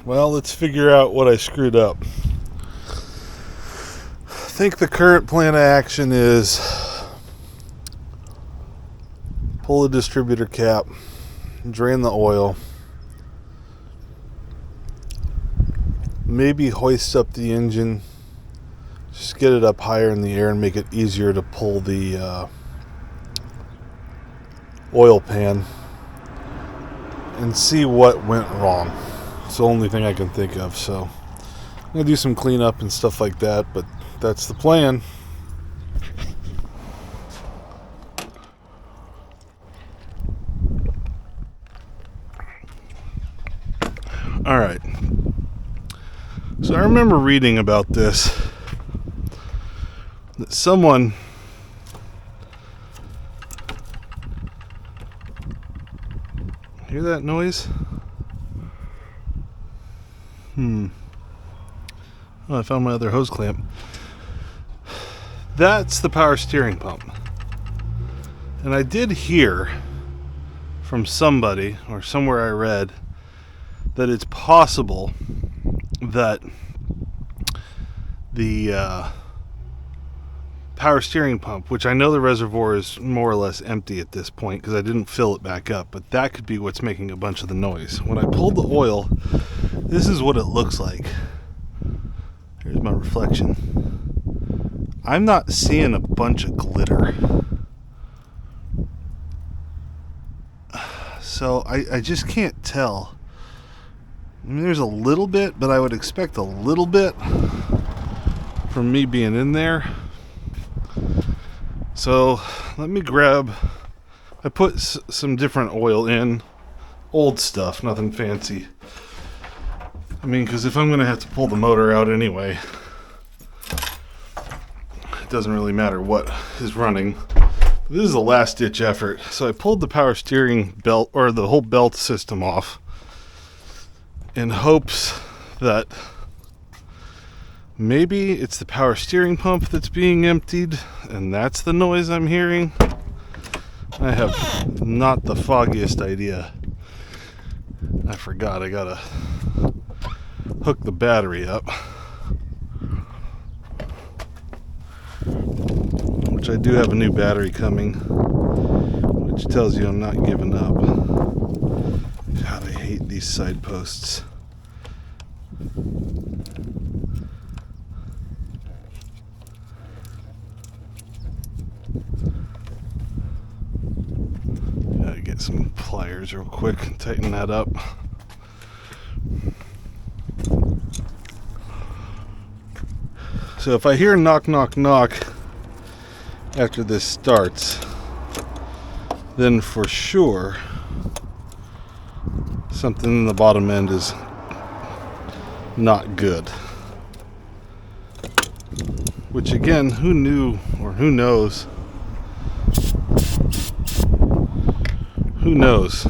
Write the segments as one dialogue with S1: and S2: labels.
S1: Well, let's figure out what I screwed up. I think the current plan of action is pull the distributor cap, drain the oil, maybe hoist up the engine, just get it up higher in the air and make it easier to pull the oil pan, and see what went wrong. It's the only thing I can think of, so I'm going to do some cleanup and stuff like that, but that's the plan. Alright, so I remember reading about this, that someone hear that noise? Oh, I found my other hose clamp. That's the power steering pump. And I did hear from somebody, or somewhere I read, that it's possible that the power steering pump, which I know the reservoir is more or less empty at this point because I didn't fill it back up, but that could be what's making a bunch of the noise. When I pulled the oil, this is what it looks like. Here's my reflection. I'm not seeing a bunch of glitter. So I just can't tell. I mean, there's a little bit, but I would expect a little bit from me being in there. So let me grab, I put some different oil in, old stuff, nothing fancy. I mean, because if I'm going to have to pull the motor out anyway, it doesn't really matter what is running. This is a last ditch effort. So I pulled the power steering belt, or the whole belt system off, in hopes that maybe it's the power steering pump that's being emptied, and that's the noise I'm hearing. I have not the foggiest idea. I forgot I gotta hook the battery up, which I do have a new battery coming, which tells you I'm not giving up. God, I hate these side posts. Gotta get some pliers real quick and tighten that up. So if I hear knock, knock, knock after this starts, then for sure something in the bottom end is not good. Which again, who knew or who knows? Who knows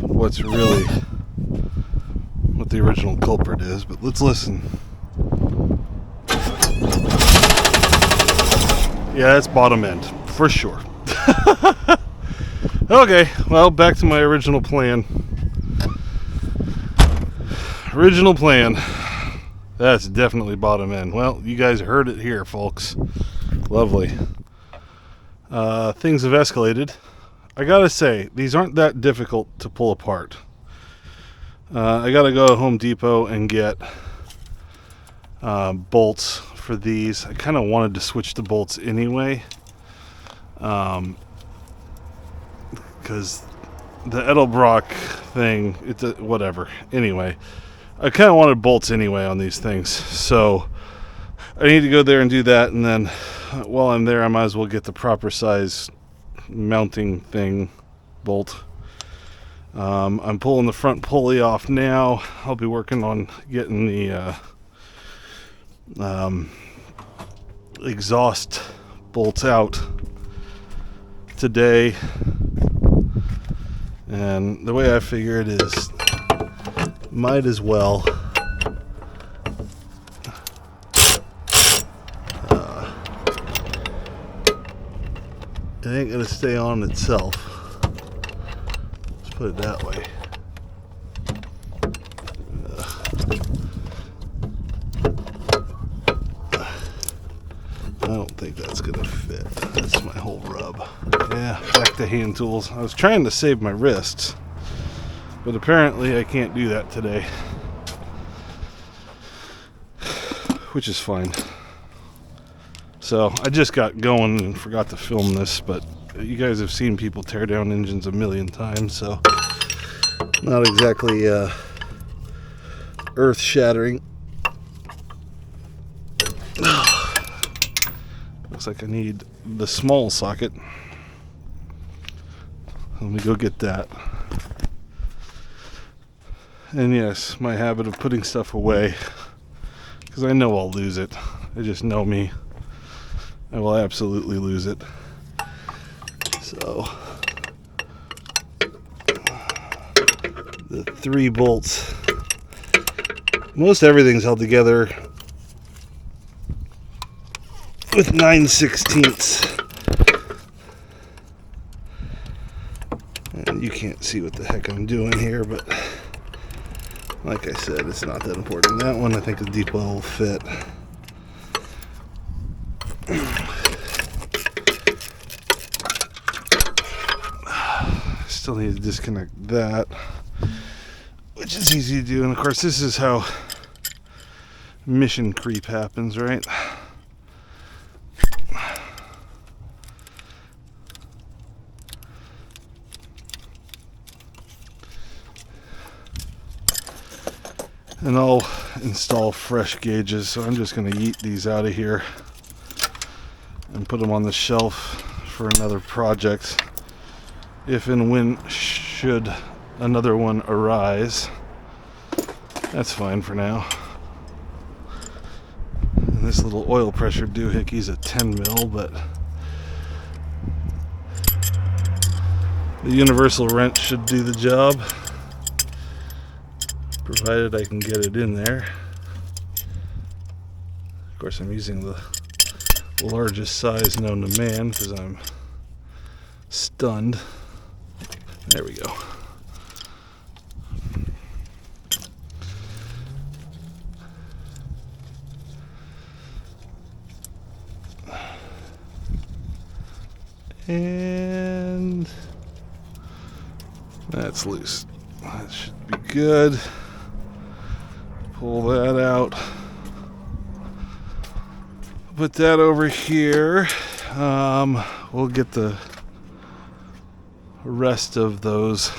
S1: what's really what the original culprit is, but let's listen. Yeah, that's bottom end for sure. Okay, well, back to my original plan. Original plan. That's definitely bottom end. Well, you guys heard it here, folks. Lovely. Things have escalated. I gotta say, these aren't that difficult to pull apart. I gotta go to Home Depot and get bolts for these. I kind of wanted to switch the bolts anyway, because the Edelbrock thing, it's whatever. Anyway, I kind of wanted bolts anyway on these things, so I need to go there and do that, and then while I'm there, I might as well get the proper size mounting thing bolt. I'm pulling the front pulley off now. I'll be working on getting the exhaust bolts out today, and the way I figure it is, might as well It ain't gonna stay on itself. Let's put it that way. I don't think that's gonna fit. That's my whole rub. Yeah, back to hand tools. I was trying to save my wrists, but apparently I can't do that today, which is fine. So I just got going and forgot to film this, but you guys have seen people tear down engines a million times, so not exactly earth-shattering. Looks like I need the small socket. Let me go get that. And yes, my habit of putting stuff away, because I know I'll lose it. I just know me. I will absolutely lose it. So the 3 bolts. Most everything's held together with 9/16. And you can't see what the heck I'm doing here, but like I said, it's not that important. That one I think the deep well will fit. Still need to disconnect that, which is easy to do. And of course, this is how mission creep happens, right? And I'll install fresh gauges, so I'm just going to yeet these out of here and put them on the shelf for another project. If and when should another one arise, that's fine for now. And this little oil pressure doohickey's a 10 mil, but the universal wrench should do the job, provided I can get it in there. Of course, I'm using the largest size known to man because I'm stunned. There we go. And that's loose. That should be good. Pull that out. Put that over here. We'll get the rest of those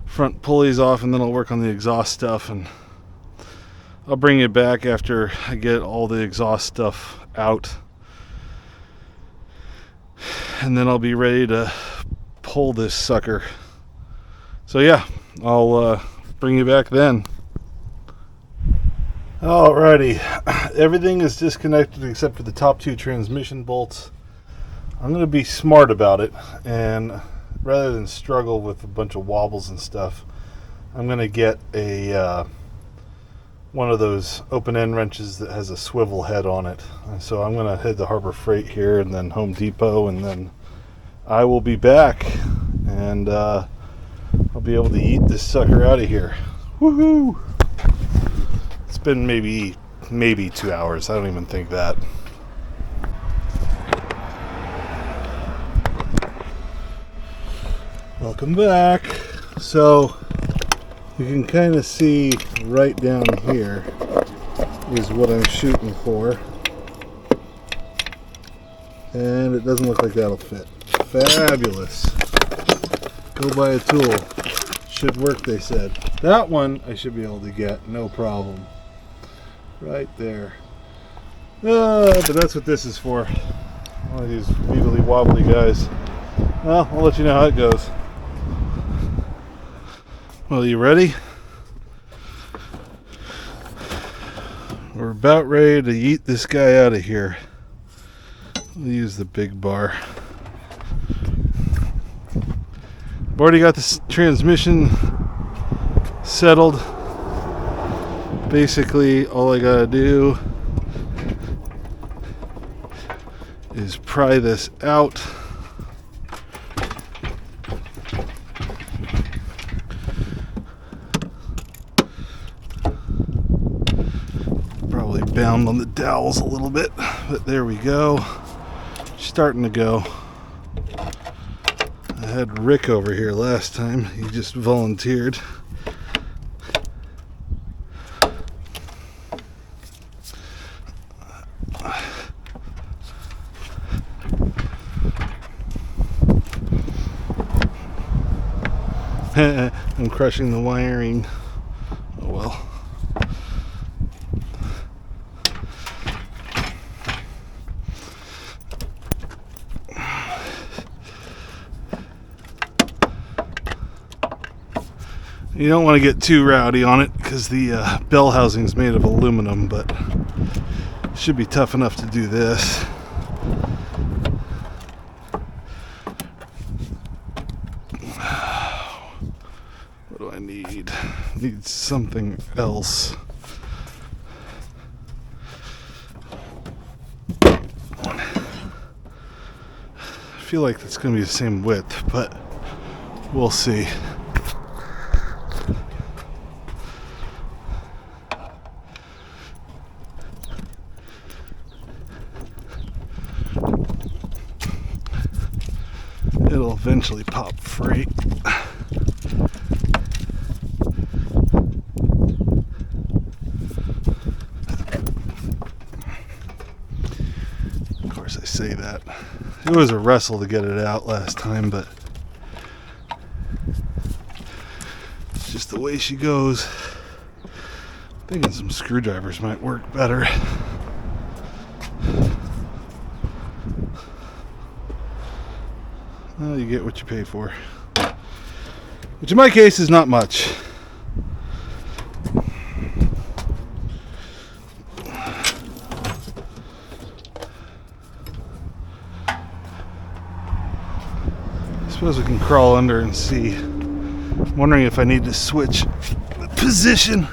S1: front pulleys off, and then I'll work on the exhaust stuff, and I'll bring it back after I get all the exhaust stuff out, and then I'll be ready to pull this sucker. So yeah, I'll bring you back then. Alrighty, everything is disconnected except for the top 2 transmission bolts. I'm going to be smart about it, and rather than struggle with a bunch of wobbles and stuff, I'm going to get a one of those open-end wrenches that has a swivel head on it. And so I'm going to head to Harbor Freight here and then Home Depot, and then I will be back, and I'll be able to eat this sucker out of here. Woohoo! It's been maybe 2 hours. I don't even think that. Welcome back. So you can kind of see right down here is what I'm shooting for, and it doesn't look like that'll fit. Fabulous. Go buy a tool. Should work, they said. That one I should be able to get, no problem. Right there. But that's what this is for. One of these wibbly wobbly guys. Well, I'll let you know how it goes. Well, you ready? We're about ready to yeet this guy out of here. We'll use the big bar. I've already got this transmission settled. Basically, all I gotta do is pry this out. Probably bound on the dowels a little bit, but there we go. Starting to go. I had Rick over here last time. He just volunteered. I'm crushing the wiring. Oh well. You don't want to get too rowdy on it because the bell housing is made of aluminum, but it should be tough enough to do this. What do I need? Need something else. I feel like that's going to be the same width, but we'll see. It'll eventually pop free. Of course, I say that. It was a wrestle to get it out last time, but it's just the way she goes. Thinking some screwdrivers might work better. Well, you get what you pay for. Which in my case is not much. I suppose we can crawl under and see. I'm wondering if I need to switch position.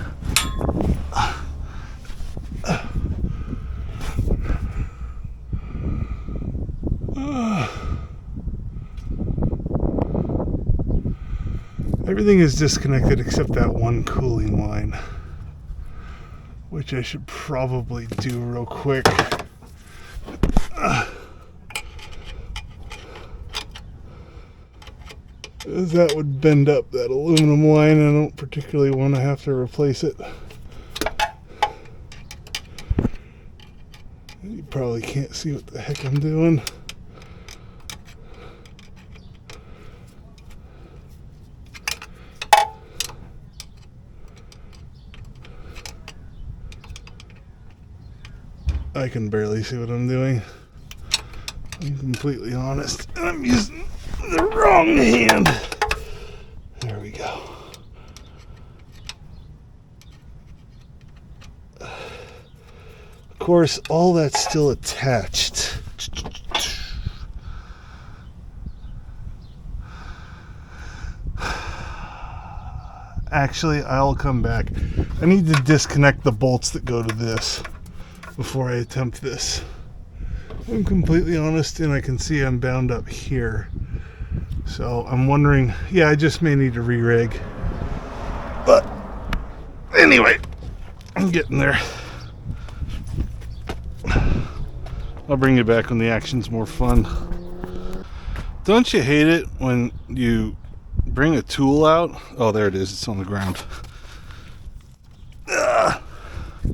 S1: Everything is disconnected except that one cooling line, which I should probably do real quick. That would bend up that aluminum line, and I don't particularly want to have to replace it. You probably can't see what the heck I'm doing. I can barely see what I'm doing. I'm completely honest, and I'm using the wrong hand. There we go. Of course, all that's still attached. Actually, I'll come back. I need to disconnect the bolts that go to this before I attempt this. I'm completely honest, and I can see I'm bound up here. So I'm wondering, yeah, I just may need to re-rig. But anyway, I'm getting there. I'll bring you back when the action's more fun. Don't you hate it when you bring a tool out? Oh, there it is. It's on the ground.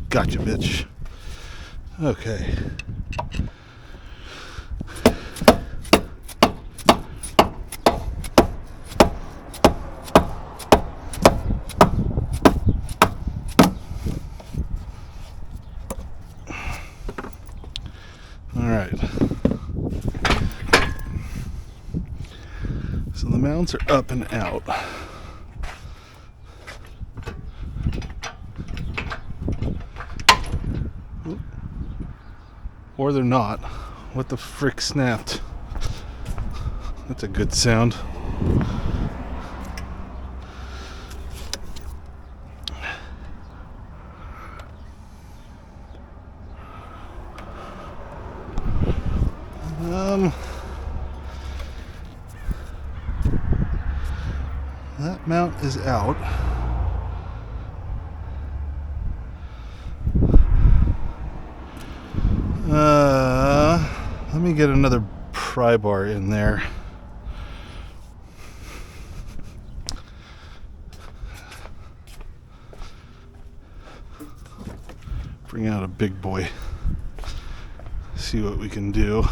S1: Gotcha, bitch. Okay. All right. So the mounts are up and out. Or they're not. What the frick snapped? That's a good sound. That mount is out. Let me get another pry bar in there. Bring out a big boy. See what we can do.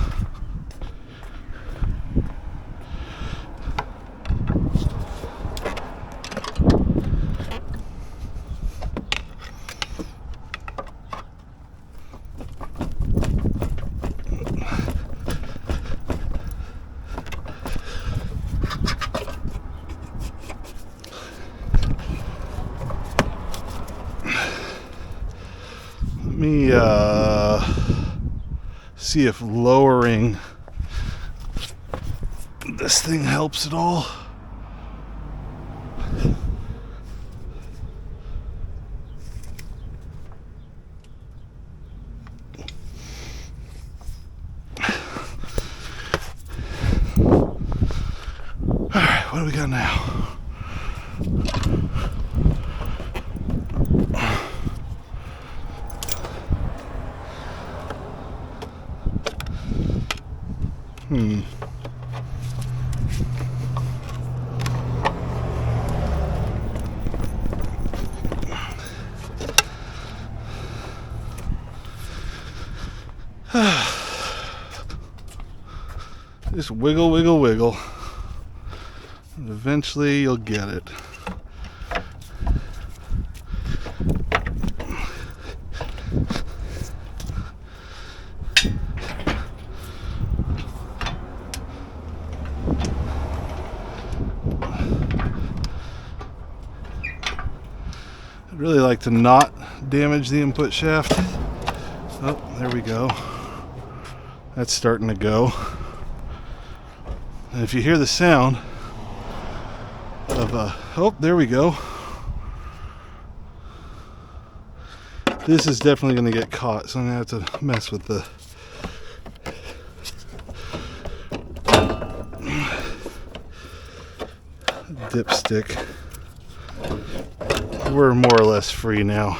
S1: Let me see if lowering this thing helps at all. Alright, what do we got now? Just wiggle, wiggle, wiggle. And eventually you'll get it. I'd really like to not damage the input shaft. Oh, there we go. That's starting to go. And if you hear the sound of oh, there we go. This is definitely going to get caught, so I'm going to have to mess with the dipstick. We're more or less free now.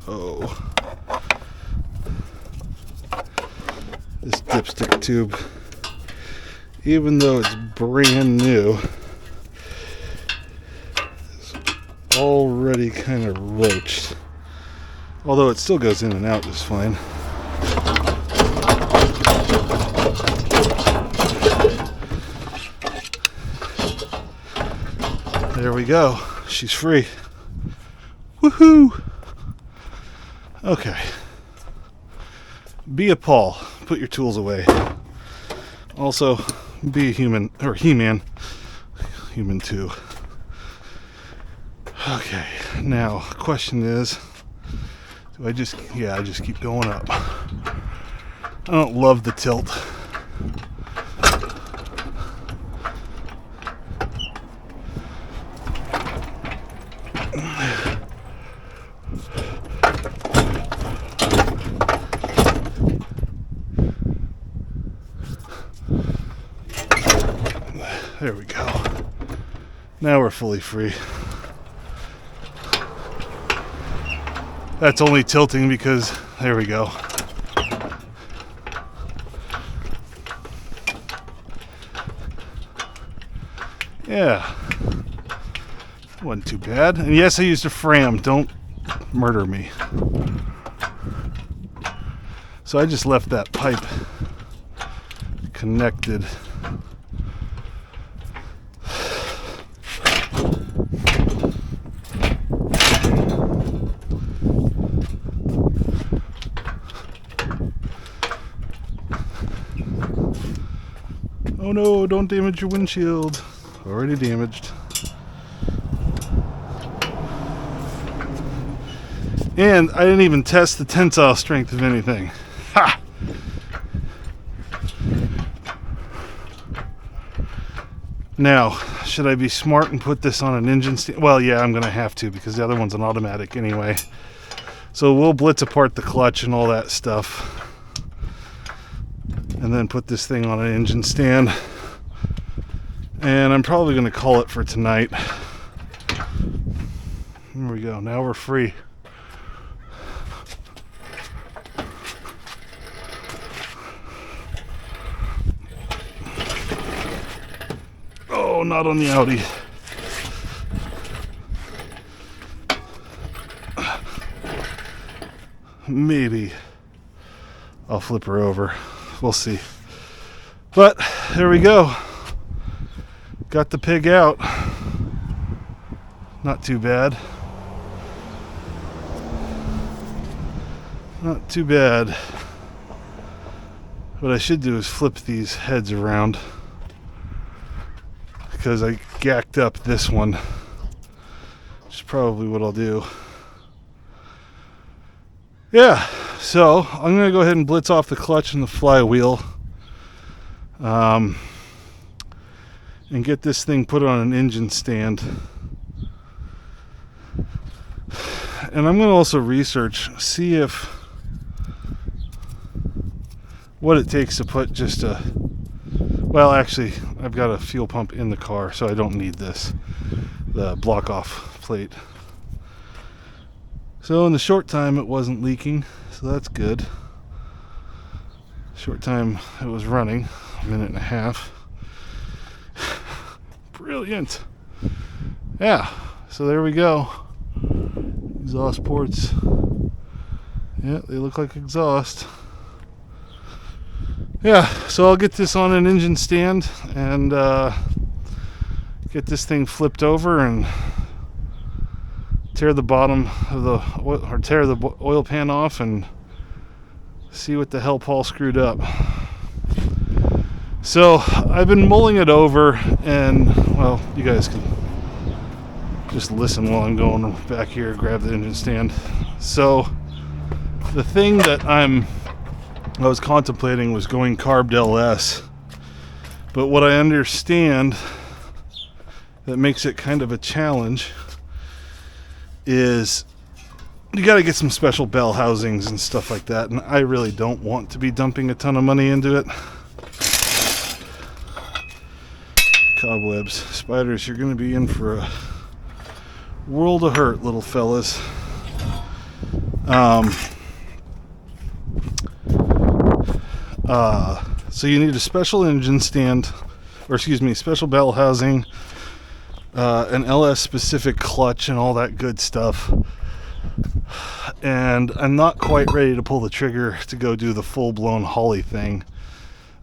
S1: So this dipstick tube, even though it's brand new, is already kind of roached. Although it still goes in and out just fine. There we go. She's free. Woohoo! Okay. Be a Paul. Put your tools away. Also, be a human, or He-Man. Human too. Okay, now, question is, do I just keep going up. I don't love the tilt. There we go. Now we're fully free. That's only tilting because, there we go. Yeah. Wasn't too bad. And yes, I used a Fram. Don't murder me. So I just left that pipe connected. Oh no, don't damage your windshield. Already damaged. And I didn't even test the tensile strength of anything. Ha! Now, should I be smart and put this on an engine stand? Well, yeah, I'm going to have to because the other one's an automatic anyway. So we'll blitz apart the clutch and all that stuff. And then put this thing on an engine stand. And I'm probably going to call it for tonight. Here we go. Now we're free. Oh, not on the Audi. Maybe I'll flip her over. We'll see. But there we go. Got the pig out. Not too bad. Not too bad. What I should do is flip these heads around because I gacked up this one, which is probably what I'll do. Yeah, so I'm going to go ahead and blitz off the clutch and the flywheel and get this thing put on an engine stand. And I'm going to also research, see if what it takes to put just a, well, actually, I've got a fuel pump in the car, so I don't need this, the block off plate. So in the short time it wasn't leaking, so that's good. Short time it was running, a minute and a half. Brilliant. Yeah, so there we go. Exhaust ports. Yeah, they look like exhaust. Yeah, so I'll get this on an engine stand and get this thing flipped over and tear the bottom of the oil, or tear the oil pan off and see what the hell Paul screwed up. So I've been mulling it over, and well, you guys can just listen while I'm going back here, grab the engine stand. So the thing that I was contemplating was going carbed LS, but what I understand that makes it kind of a challenge is you got to get some special bell housings and stuff like that, and I really don't want to be dumping a ton of money into it. Cobwebs, spiders, you're going to be in for a world of hurt, little fellas. So you need a special engine stand, or excuse me, special bell housing, an LS specific clutch and all that good stuff. And I'm not quite ready to pull the trigger to go do the full-blown Holly thing,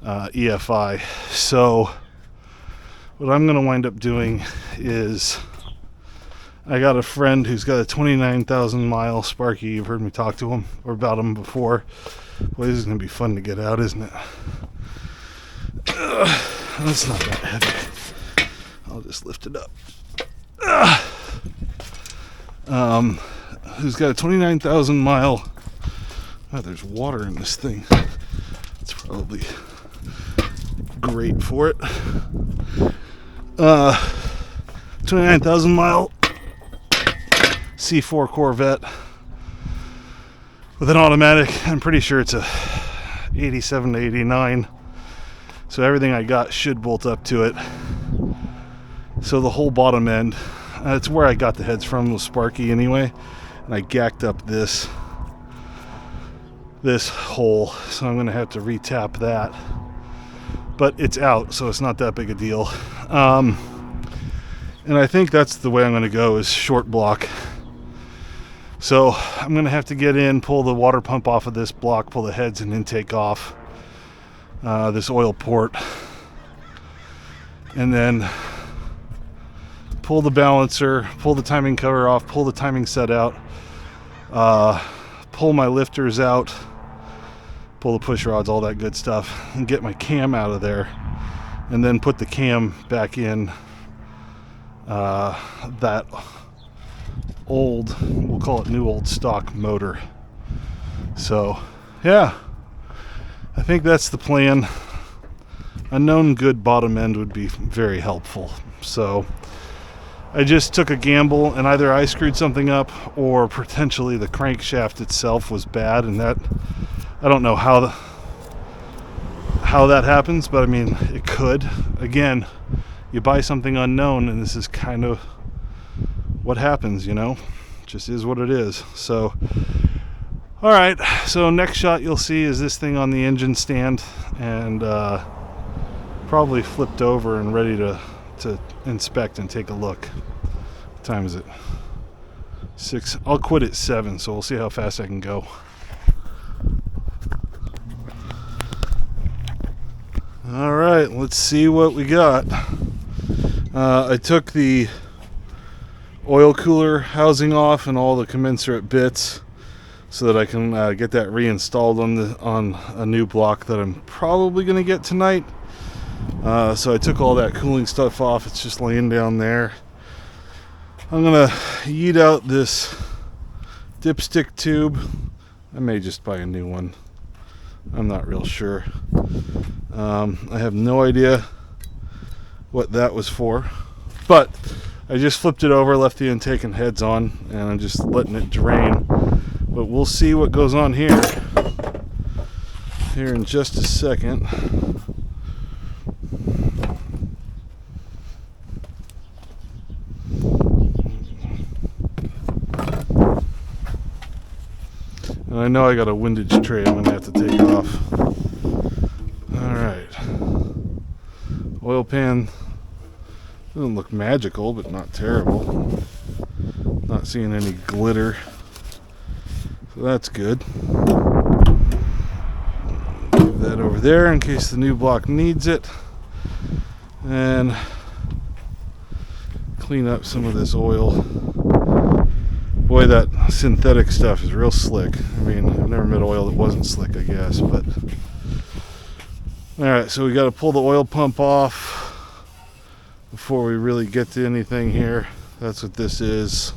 S1: EFI. So what I'm going to wind up doing is I got a friend who's got a 29,000 mile Sparky. You've heard me talk to him or about him before. Boy, this is going to be fun to get out, isn't it? That's not that heavy. I'll just lift it up. Who's got a 29,000 mile... Oh, there's water in this thing. It's probably great for it. 29,000 mile C4 Corvette with an automatic. I'm pretty sure it's a 87 to 89. So everything I got should bolt up to it. So the whole bottom end, that's where I got the heads from, was Sparky anyway. And I gacked up this hole, so I'm gonna have to re-tap that. But it's out, so it's not that big a deal. And I think that's the way I'm gonna go, is short block. So I'm gonna have to get in, pull the water pump off of this block, pull the heads and intake off, this oil port, and then pull the balancer, pull the timing cover off, pull the timing set out, pull my lifters out, pull the push rods, all that good stuff, and get my cam out of there, and then put the cam back in that old, we'll call it new old stock motor. So yeah, I think that's the plan. A known good bottom end would be very helpful. So I just took a gamble, and either I screwed something up or potentially the crankshaft itself was bad, and that I don't know how that happens, but I mean, it could. Again, you buy something unknown, and this is kind of what happens, you know? Just is what it is. So all right, so next shot you'll see is this thing on the engine stand, and probably flipped over and ready to inspect and take a look. What time is it? 6. I'll quit at 7, so we'll see how fast I can go. All right, let's see what we got. I took the oil cooler housing off and all the commensurate bits so that I can get that reinstalled on a new block that I'm probably going to get tonight. So I took all that cooling stuff off. It's just laying down there. I'm gonna yeet out this dipstick tube. I may just buy a new one. I'm not real sure. I have no idea what that was for, but I just flipped it over, left the intake and heads on, and I'm just letting it drain. But we'll see what goes on here in just a second. And I know I got a windage tray I'm going to have to take off. Alright. Oil pan doesn't look magical, but not terrible. Not seeing any glitter. So that's good. Move that over there in case the new block needs it. And clean up some of this oil. Boy, that synthetic stuff is real slick. I mean, I've never met oil that wasn't slick, I guess, but... Alright, so we got to pull the oil pump off before we really get to anything here. That's what this is.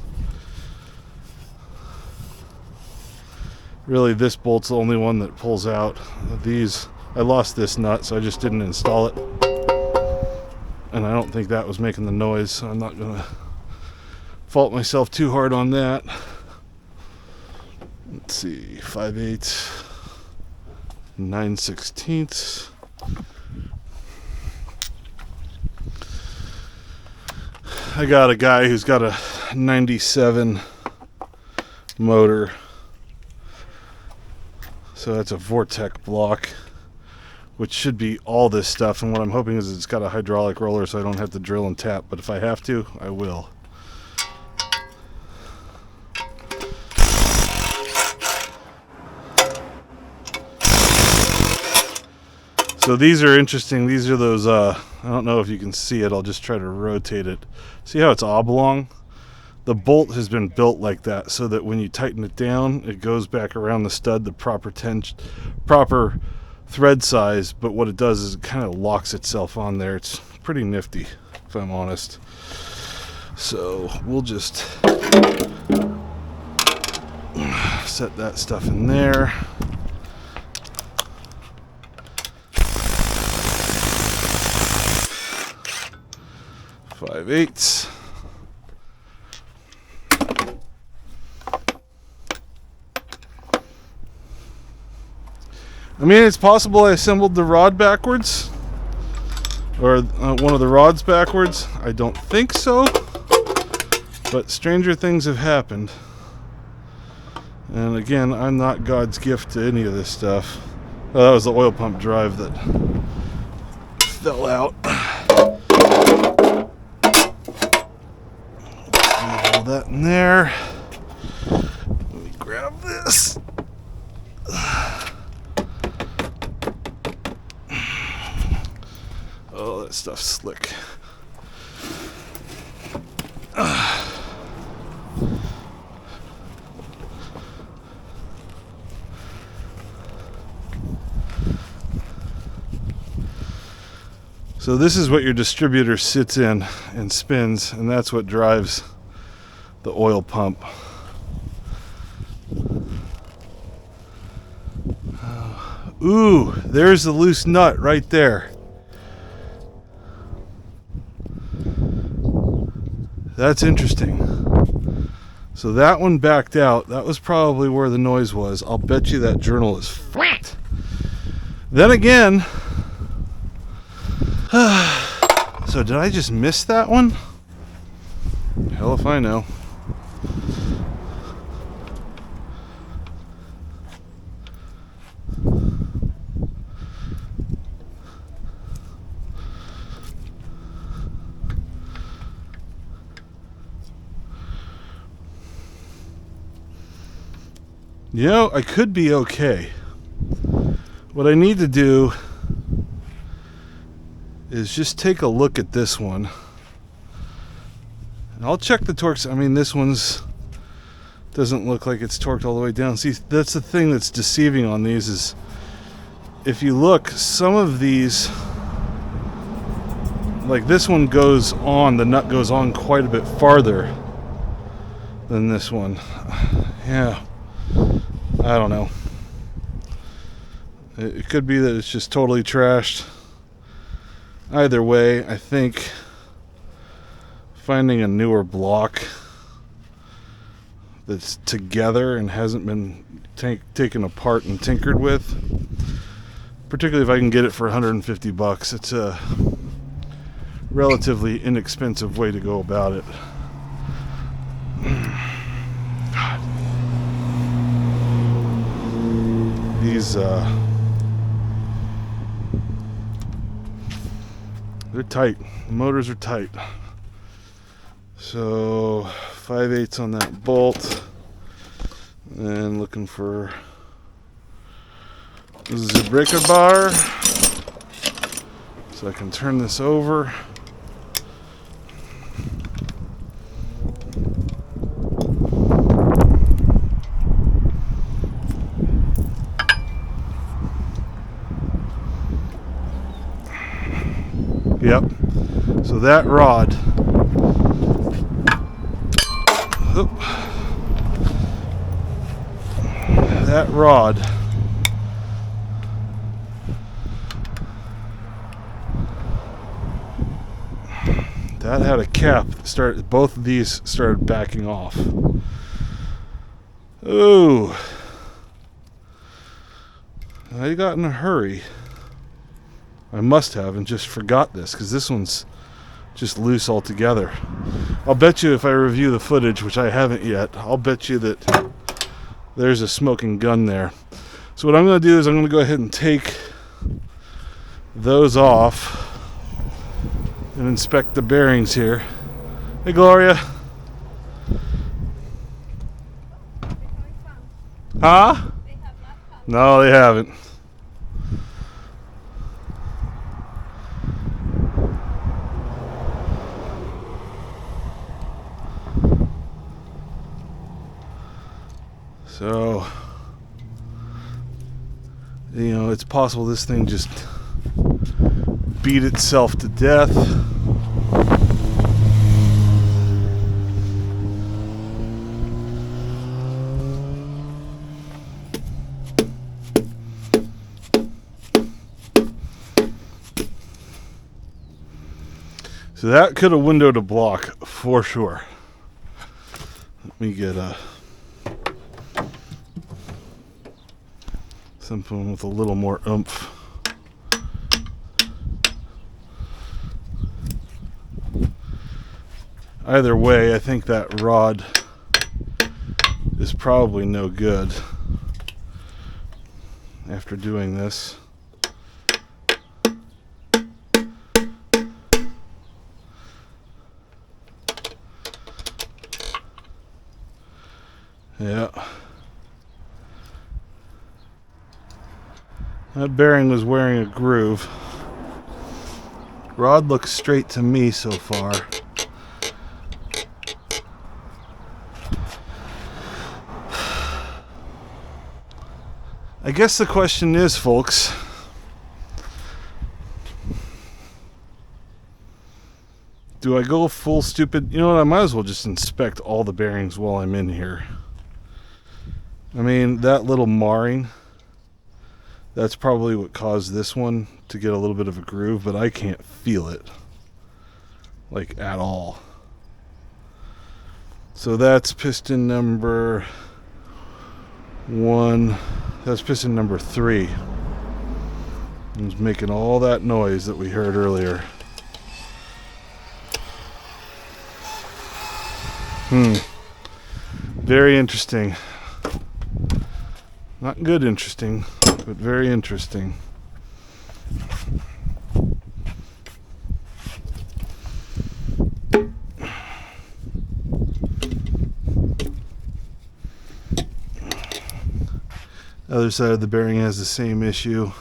S1: Really, this bolt's the only one that pulls out. These, I lost this nut, so I just didn't install it. And I don't think that was making the noise, so I'm not going to fault myself too hard on that. Let's see, 5/8, 9/16. I got a guy who's got a 97 motor, so that's a Vortec block, which should be all this stuff, and what I'm hoping is it's got a hydraulic roller so I don't have to drill and tap, but if I have to, I will. So these are interesting. These are those, I don't know if you can see it. I'll just try to rotate it. See how it's oblong? The bolt has been built like that so that when you tighten it down, it goes back around the stud, the proper thread size. But what it does is it kind of locks itself on there. It's pretty nifty, if I'm honest. So we'll just set that stuff in there. 5/8. I mean, it's possible I assembled the rod backwards, or one of the rods backwards. I don't think so, but stranger things have happened. And again, I'm not God's gift to any of this stuff. Oh, that was the oil pump drive that fell out. All that in there. Let me grab this. Oh, that stuff's slick. So this is what your distributor sits in and spins, and that's what drives the oil pump. Ooh, there's the loose nut right there. That's interesting. So that one backed out. That was probably where the noise was. I'll bet you that journal is flat. Then again, so did I just miss that one? Hell if I know. You know, I could be okay. What I need to do is just take a look at this one. And I'll check the torques. I mean, this one's doesn't look like it's torqued all the way down. See, that's the thing that's deceiving on these is if you look, some of these, like this one goes on, the nut goes on quite a bit farther than this one. Yeah. I don't know. It could be that it's just totally trashed. Either way, I think finding a newer block that's together and hasn't been taken apart and tinkered with, particularly if I can get it for $150, it's a relatively inexpensive way to go about it. These they're tight. The motors are tight. So 5/8 on that bolt, and looking for the breaker bar so I can turn this over. Yep. So that rod, that had a cap that started, both of these started backing off. Ooh. I got in a hurry. I must have and just forgot this because this one's just loose altogether. I'll bet you if I review the footage, which I haven't yet, I'll bet you that there's a smoking gun there. So what I'm going to do is I'm going to go ahead and take those off and inspect the bearings here. Hey Gloria. Huh? No, they haven't. So, you know, it's possible this thing just beat itself to death. So that could have windowed a block for sure. Let me get something with a little more oomph. Either way, I think that rod is probably no good after doing this. Yeah. That bearing was wearing a groove. Rod looks straight to me so far. I guess the question is, folks, Do I go full stupid? You know what? I might as well just inspect all the bearings while I'm in here. I mean, that little marring, that's probably what caused this one to get a little bit of a groove, but I can't feel it, like, at all. So that's piston number 1. That's piston number 3. It was making all that noise that we heard earlier. Very interesting. Not good interesting, but very interesting. Other side of the bearing has the same issue.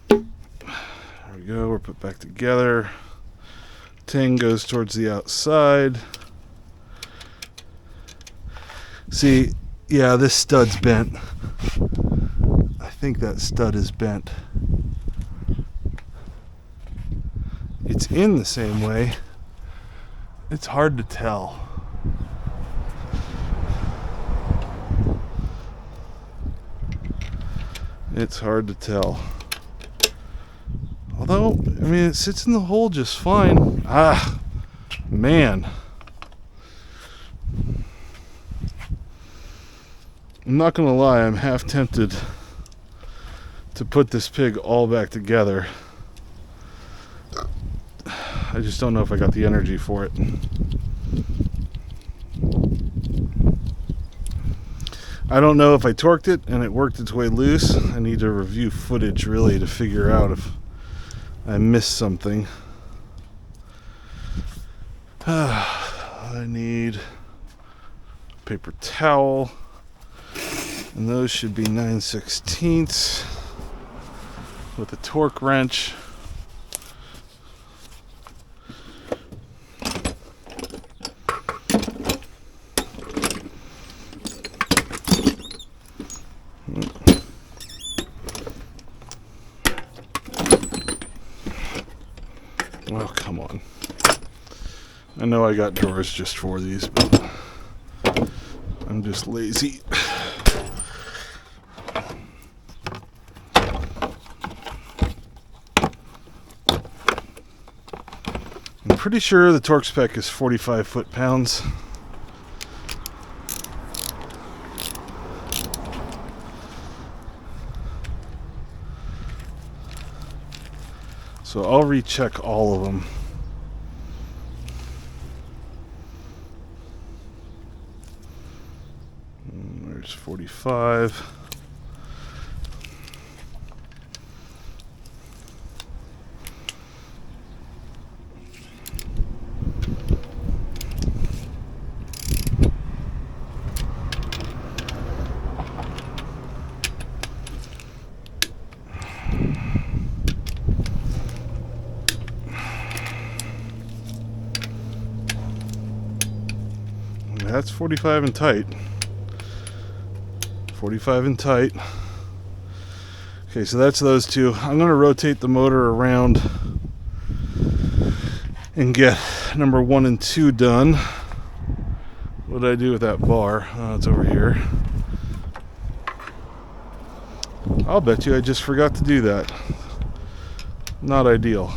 S1: There we go, we're put back together. Ting goes towards the outside. See, yeah, this stud's bent. I think that stud is bent. It's in the same way. It's hard to tell. It's hard to tell. Although, I mean, it sits in the hole just fine. Ah, man. I'm not gonna lie, I'm half tempted to put this pig all back together. I just don't know if I got the energy for it. I don't know if I torqued it and it worked its way loose. I need to review footage really to figure out if I missed something. I need a paper towel, and those should be 9/16 with a torque wrench. Oh, come on. I know I got drawers just for these, but I'm just lazy. I'm pretty sure the torque spec is 45 foot-pounds. So I'll recheck all of them. And there's 45. That's 45 and tight. 45 and tight. Okay, so that's those two. I'm going to rotate the motor around and get number 1 and 2 done. What did I do with that bar? Oh, it's over here. I'll bet you I just forgot to do that. Not ideal.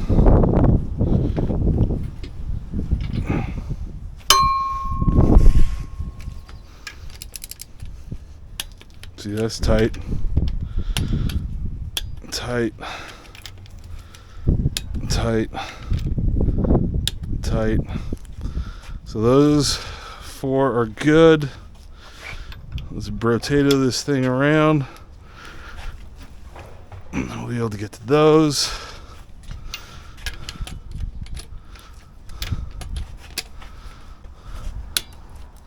S1: See, that's tight. Tight. Tight. Tight. So those 4 are good. Let's rotate this thing around. We'll be able to get to those.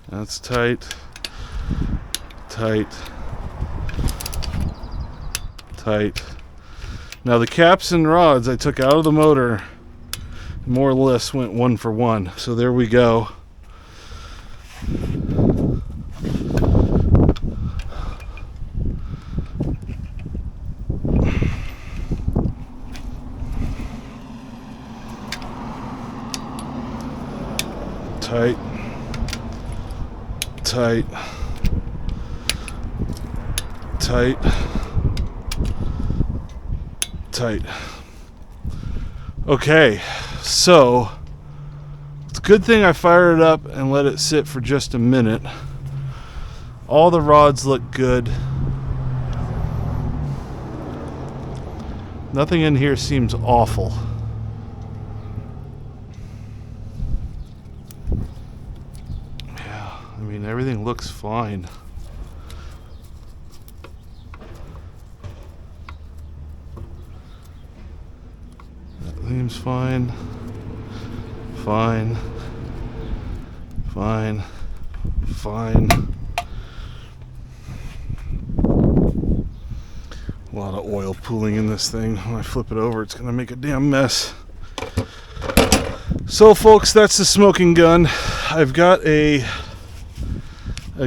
S1: That's tight. Tight. Tight. Now the caps and rods I took out of the motor more or less went 1 for 1. So there we go. Tight. Tight. Tight. Tight. Okay, so it's a good thing I fired it up and let it sit for just a minute. All the rods look good. Nothing in here seems awful. Yeah, I mean, everything looks fine. That seems fine. Fine. Fine. Fine. A lot of oil pooling in this thing. When I flip it over, it's going to make a damn mess. So, folks, that's the smoking gun. I've got a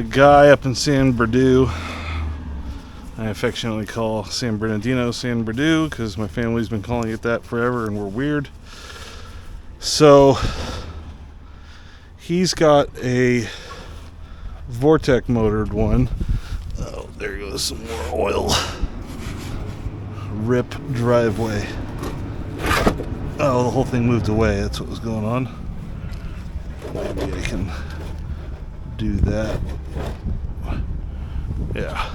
S1: guy up in San Bernardino. I affectionately call San Bernardino San Bernardino because my family's been calling it that forever and we're weird. So, he's got a Vortec motored one. Oh, there goes some more oil. Rip driveway. Oh, the whole thing moved away. That's what was going on. Maybe I can do that. Yeah.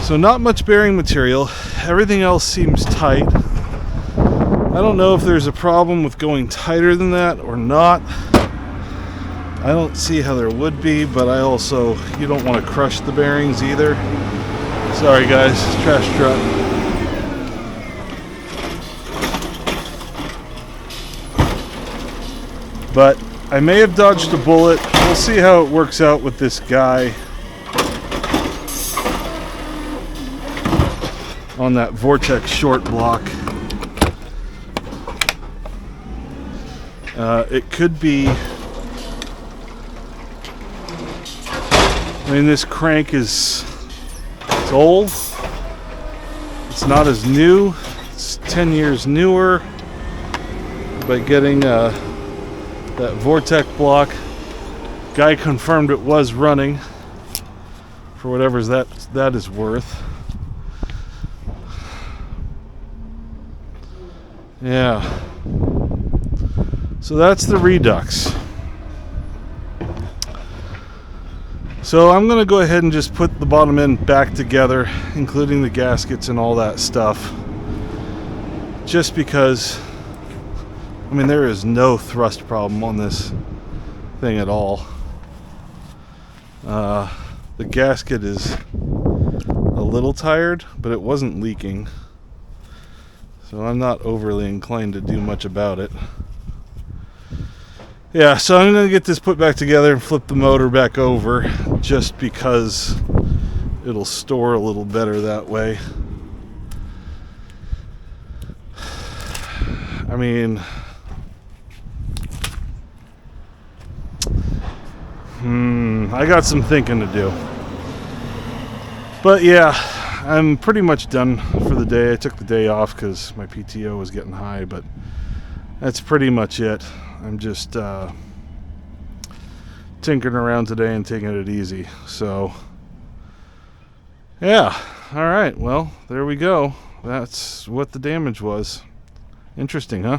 S1: So not much bearing material. Everything else seems tight. I don't know if there's a problem with going tighter than that or not. I don't see how there would be, but I also, you don't want to crush the bearings either. Sorry guys, trash truck. But I may have dodged a bullet. We'll see how it works out with this guy on that Vortec short block. It could be, I mean, this crank is, it's old. It's not as new. It's 10 years newer. By getting that Vortec block, guy confirmed it was running for whatever that is worth. Yeah. So that's the Redux. So I'm going to go ahead and just put the bottom end back together, including the gaskets and all that stuff. Just because, I mean, there is no thrust problem on this thing at all. The gasket is a little tired, but it wasn't leaking. So I'm not overly inclined to do much about it. Yeah, so I'm going to get this put back together and flip the motor back over just because it'll store a little better that way. I mean, I got some thinking to do. But yeah, I'm pretty much done for the day. I took the day off because my PTO was getting high, but that's pretty much it. I'm just tinkering around today and taking it easy. So, yeah. All right. Well, there we go. That's what the damage was. Interesting, huh?